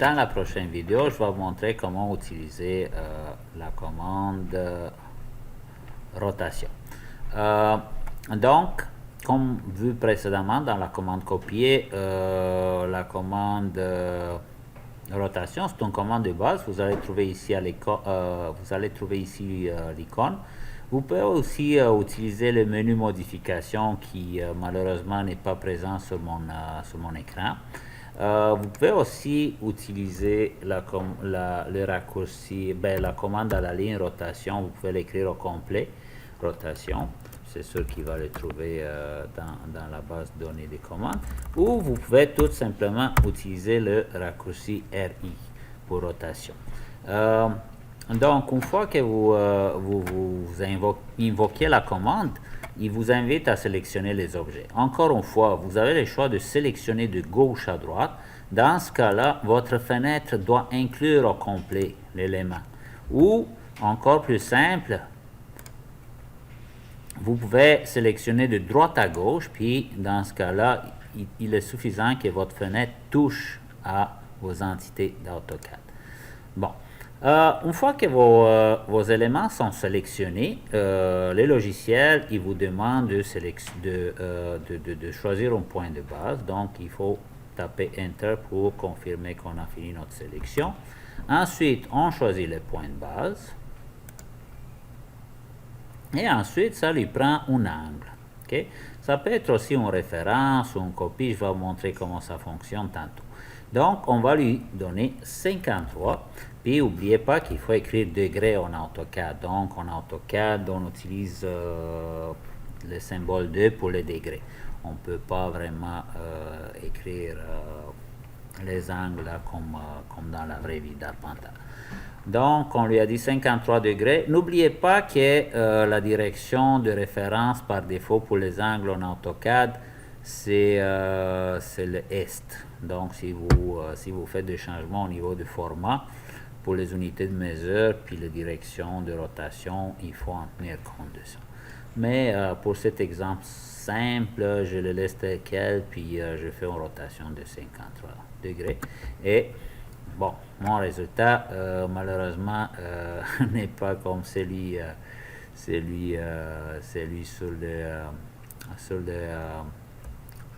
dans la prochaine vidéo, je vais vous montrer comment utiliser la commande rotation. Donc, comme vu précédemment dans la commande copier, la commande rotation, c'est une commande de base. Vous allez trouver ici l'icône. Vous pouvez aussi utiliser le menu modification qui malheureusement n'est pas présent sur mon écran. Vous pouvez aussi utiliser le raccourci, la commande à la ligne rotation. Vous pouvez l'écrire au complet, rotation. C'est sûr qu'il va le trouver dans la base de données des commandes. Ou vous pouvez tout simplement utiliser le raccourci RI pour rotation. Donc, une fois que vous invoquez la commande, il vous invite à sélectionner les objets. Encore une fois, vous avez le choix de sélectionner de gauche à droite. Dans ce cas-là, votre fenêtre doit inclure au complet l'élément. Ou, encore plus simple, vous pouvez sélectionner de droite à gauche, puis dans ce cas-là, il est suffisant que votre fenêtre touche à vos entités d'AutoCAD. Bon. Une fois que vos éléments sont sélectionnés, le logiciel il vous demande de choisir un point de base. Donc, il faut taper Enter pour confirmer qu'on a fini notre sélection. Ensuite, on choisit le point de base. Et ensuite, ça lui prend un angle. Okay? Ça peut être aussi une référence ou une copie. Je vais vous montrer comment ça fonctionne tantôt. Donc, on va lui donner 53. Puis, n'oubliez pas qu'il faut écrire degré en AutoCAD. Donc, en AutoCAD, on utilise le symbole 2 pour les degrés. On ne peut pas vraiment écrire les angles là, comme dans la vraie vie d'Arpental. Donc, on lui a dit 53 degrés. N'oubliez pas que la direction de référence par défaut pour les angles en AutoCAD, c'est le Est. Donc, si vous faites des changements au niveau du format, pour les unités de mesure, puis les directions de rotation, il faut en tenir compte de ça. Mais pour cet exemple simple, je le laisse tel quel, puis je fais une rotation de 53 degrés. Et bon, mon résultat, malheureusement, n'est pas comme celui sur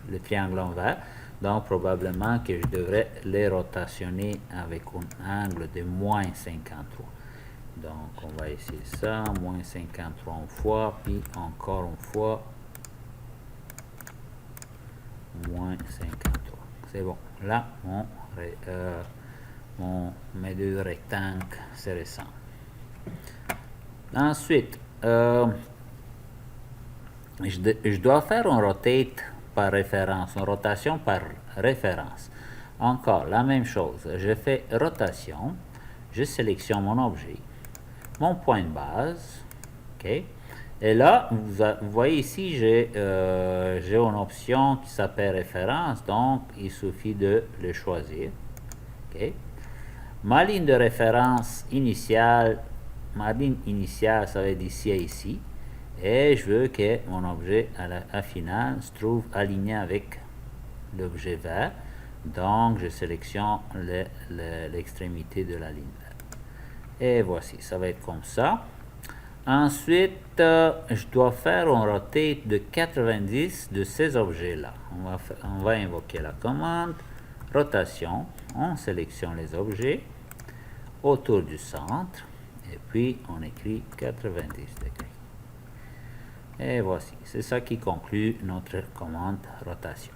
le triangle en vert. Donc, probablement que je devrais les rotationner avec un angle de moins 53. Donc, on va essayer ça, moins 53 une fois, puis encore une fois, moins 53. C'est bon. Là, mes deux rectangles se ressemblent. Ensuite, je dois faire un rotate par référence, une rotation par référence. Encore la même chose, je fais rotation, je sélectionne mon objet, mon point de base, ok, et là, vous voyez ici, j'ai une option qui s'appelle référence, donc il suffit de le choisir, ok. Ma ligne de référence initiale, ça va être d'ici à ici. Et je veux que mon objet à la finale se trouve aligné avec l'objet vert. Donc, je sélectionne l'extrémité de la ligne verte. Et voici, ça va être comme ça. Ensuite, je dois faire un rotate de 90 de ces objets-là. On va invoquer la commande rotation. On sélectionne les objets autour du centre. Et puis, on écrit 90 degrés. Et voici, c'est ça qui conclut notre commande rotation.